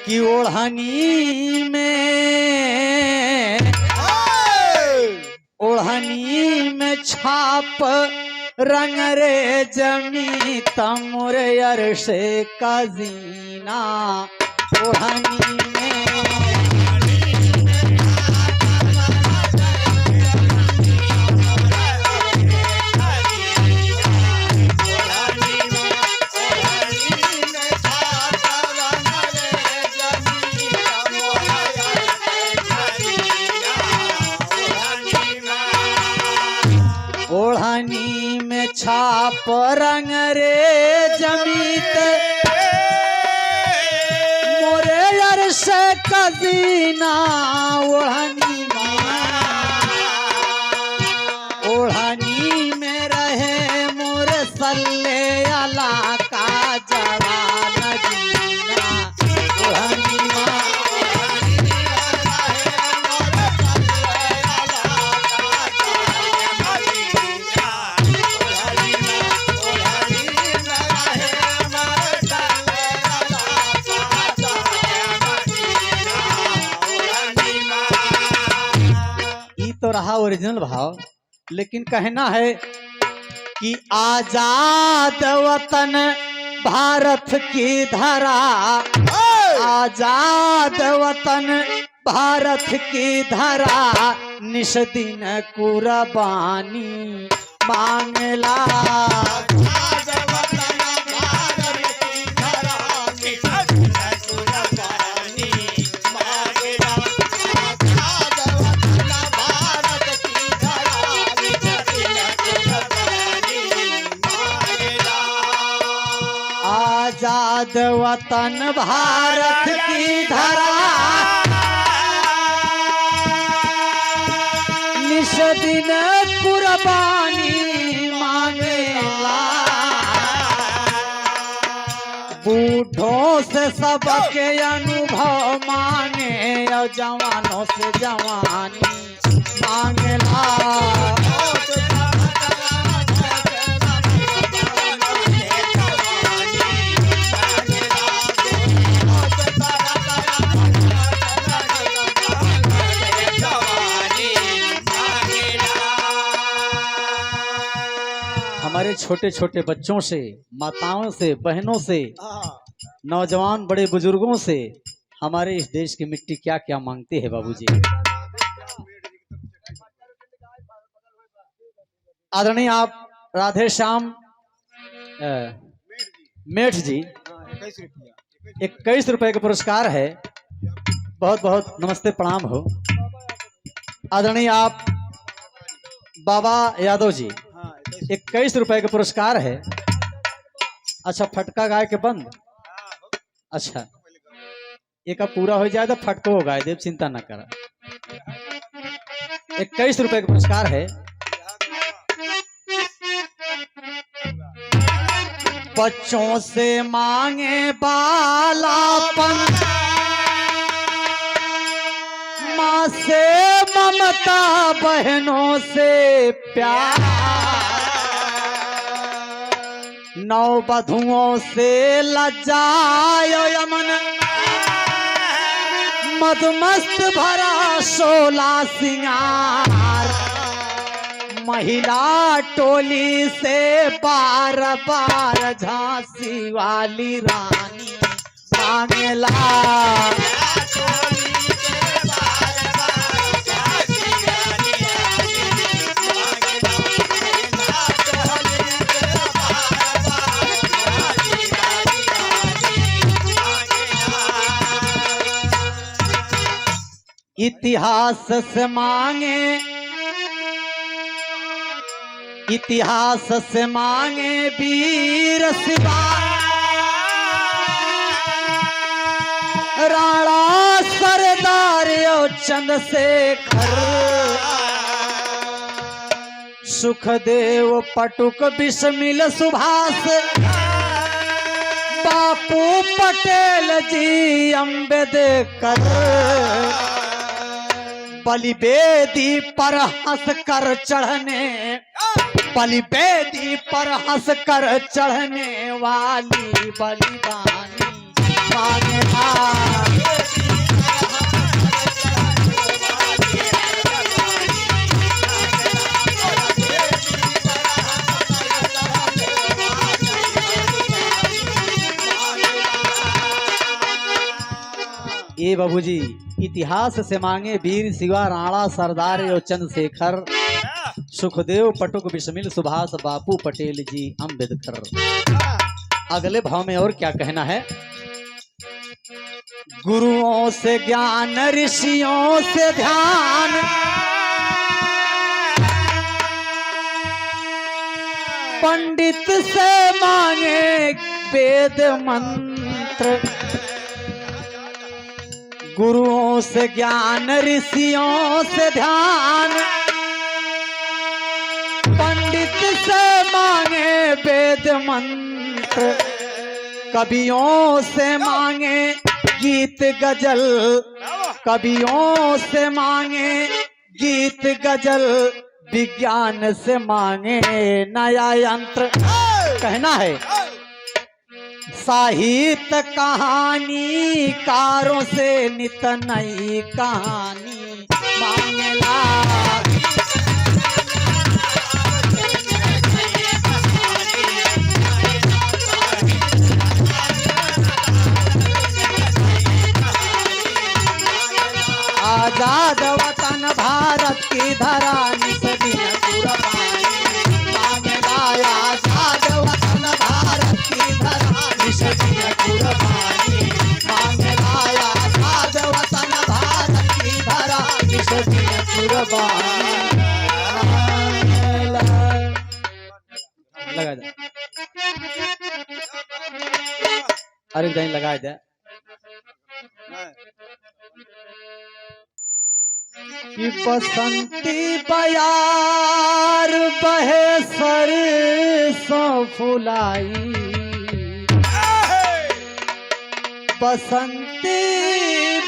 कि ओढ़नी में छाप रंग रे जमी तमुरे अरशे का जीना ओढ़नी में ओढ़नी में छाप रंग रे जमीत मोरे अरश कजीना ओढ़नी में रहे मोरे सल्ले अला का जवान जीना ओढ़नी तो रहा ओरिजिनल भाव, लेकिन कहना है कि आजाद वतन भारत की धरा, आजाद वतन भारत की धरा निश दिन कुर्बानी मांगला। आजाद वतन भारत की धरा निश दिन कुर्बानी मांगेला। बूढ़ों से सबके अनुभव मांगे और जवानों से जवानी मांगेला। हमारे छोटे छोटे बच्चों से, माताओं से, बहनों से, नौजवान बड़े बुजुर्गों से हमारे इस देश की मिट्टी क्या क्या मांगती है बाबूजी। आदरणीय आप राधे श्याम मेठ जी 21 रुपए का पुरस्कार है। बहुत बहुत नमस्ते प्रणाम हो। आदरणीय आप बाबा यादव जी 21 रुपए का पुरस्कार है। अच्छा फटका गाय के बंद, अच्छा एक अब पूरा हो जाए तो फटको हो गाय देव, चिंता ना करा। 21 रुपए का पुरस्कार है। बच्चों से मांगे बालापन, माँ से ममता, बहनों से प्यार, नौ बधुओं से लज्जायो यमन, मदमस्त भरा शोला सिंगार, महिला टोली से बार बार झांसी वाली रानी मांगेला। इतिहास से मांगे, इतिहास से मांगे वीर शिवा, राणा सरदार चंद्रशेखर, सुखदेव पटुक बिस्मिल सुभाष, बापू पटेल जी अम्बेडकर, बलिवेदी पर हंस कर चढ़ने, बलिवेदी पर हंस कर चढ़ने वाली बलिदानी मांगेला। ये बाबूजी इतिहास से मांगे वीर शिवा राणा सरदार और चंद्रशेखर सुखदेव पटुक बिस्मिल सुभाष बापू पटेल जी अम्बेडकर। अगले भाव में और क्या कहना है? गुरुओं से ज्ञान ऋषियों से ध्यान, पंडित से मांगे वेद मंत्र। गुरुओं से ज्ञान ऋषियों से ध्यान, पंडित से मांगे वेद मंत्र। कवियों से मांगे गीत गजल, कवियों से मांगे गीत गजल। विज्ञान से मांगे नया यंत्र। कहना है साहित्य कहानी कारों से नित नई कहानी मांगला। आजाद वतन भारत की धरा निस्दिन कुर्बानी मांगला। आजाद वतन भारत की धरा निस्दिन कुर्बानी मांगला। आजाद वतन भारत की धरा निस्दिन कुर्बानी। लगा दे, अरे कहीं लगा दे कि बसंती बयार बहे सरसों फुलाई। बसंती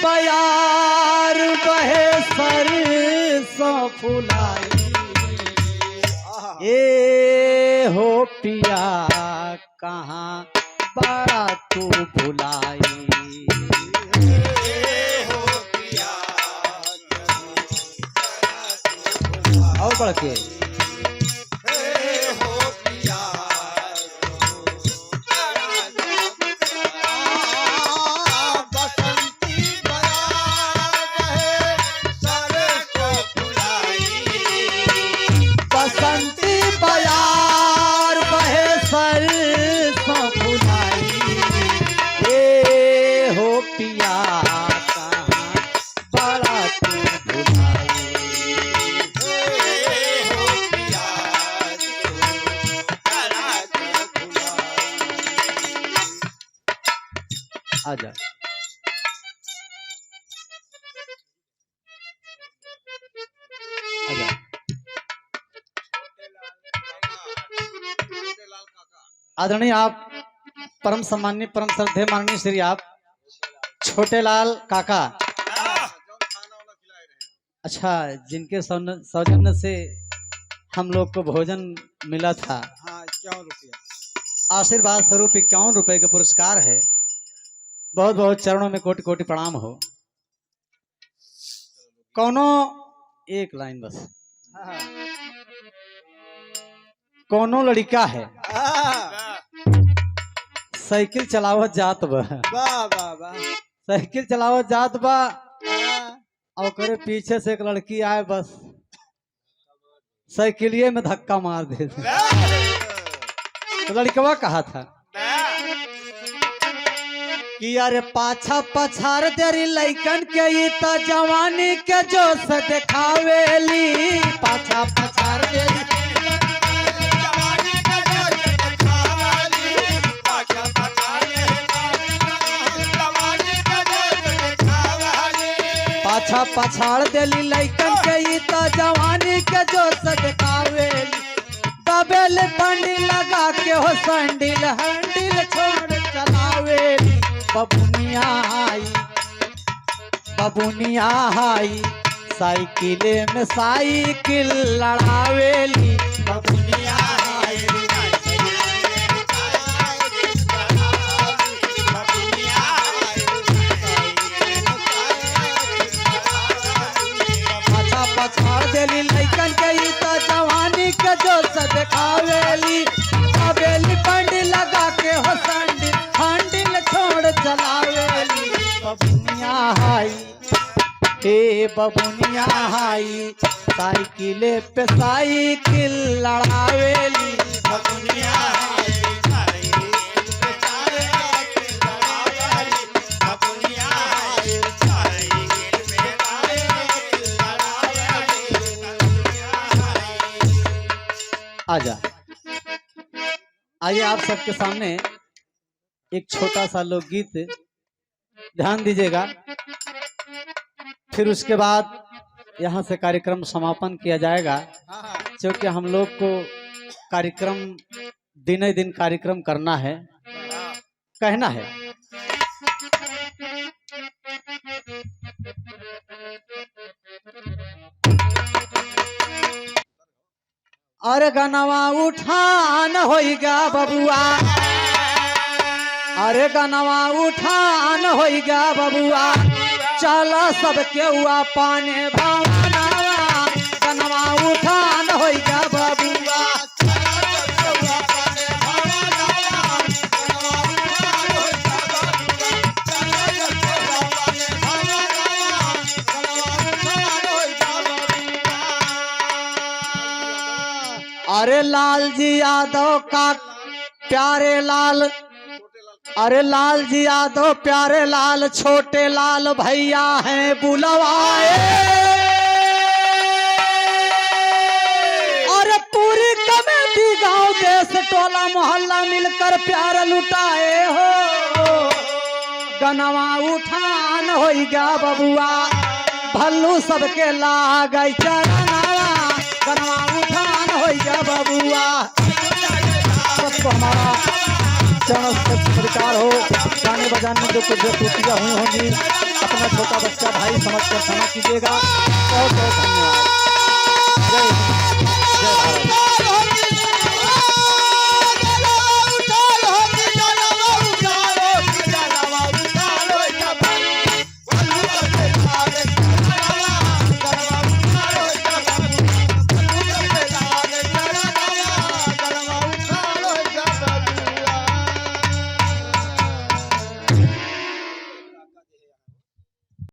बयार बहे सरसों फुलाई। ए हो पिया कहाँ बड़ा तू भुलाई। और बढ़ के बसंती बयार बहे सरसों फुलाई। ए हो पिया कहाँ बड़ा तू भुलाई। आजा आजा। आदरणीय आप परम सम्माननीय परम श्रद्धेय माननीय श्री आप छोटे लाल काका, अच्छा, जिनके सौजन्य से हम लोग को भोजन मिला था। हाँ, 51 रुपया आशीर्वाद स्वरूप 51 रुपए का पुरस्कार है। बहुत बहुत चरणों में कोटि कोटि प्रणाम हो। कौनो एक लाइन बस। हाँ, कौनो लड़का है हाँ, साइकिल चलावत जात बा। वाह वाह वाह। साइकिल चलावत जात बा हाँ, और ओकरे पीछे से एक लड़की आए, बस साइकिलिए में धक्का मार दे। तो लड़कवा कहा था कि अरे पाछा पछाड़ तेरी लइकन के ई त जवानी के जोश देखावेली। पाछा पछाड़ तेरी पाछा पछाड़ देली लइकन के ई त जवानी के जोश देखावेली। दबेल पंडी लगा के हो संडिल हंडिल छोड़ चलावेली। बबुनिया हाई साइकिले में साइकिल लड़ावेली। बबुनिया हाई पाछा पछाड़ देली लइकन के ई त जवानी के जोश देखावेली। दबेली पंडी लगा के हो संडिल हंडिल छोड़ चलावेली। बबुनिया हे बबुनिया हाई साइकिले पे साइकिल लड़ावेली बबुनिया हाई साइकिल पे साइकिल लड़ावेली बबुनिया हाई साइकिल पे साइकिल लड़ावेली बबुनिया हाई। आजा आइए आप सबके सामने एक छोटा सा लोकगीत ध्यान दीजिएगा, फिर उसके बाद यहाँ से कार्यक्रम समापन किया जाएगा, क्योंकि हम लोग को कार्यक्रम दिन दिन कार्यक्रम करना है, कहना है। अरे गनवा उठान होइगा बबुआ, अरे गनवा उठान होइगा बबुआ, चला सबके हुआ पाने भावनावा, गनवा उठान होइगा बबुआ। अरे लाल जी यादव का प्यारे लाल, अरे लाल जी यादव प्यारे लाल छोटे लाल भैया हैं बुलवाए, अरे पूरी कमेटी गांव देश टोला मोहल्ला मिलकर प्यार लुटाए हो, गनवा उठान होइगा बबुआ, भल्लू सबके लागई चरनावा, गनवा उठान होइगा बबुआ। सबको हमारा चरण स्वीकार हो, गाने बजाने में जो कुछ त्रुटियां हुई होंगी अपना छोटा बच्चा भाई समझ कर क्षमा कीजिएगा। बहुत बहुत धन्यवाद। जय हिंद, जय भारत।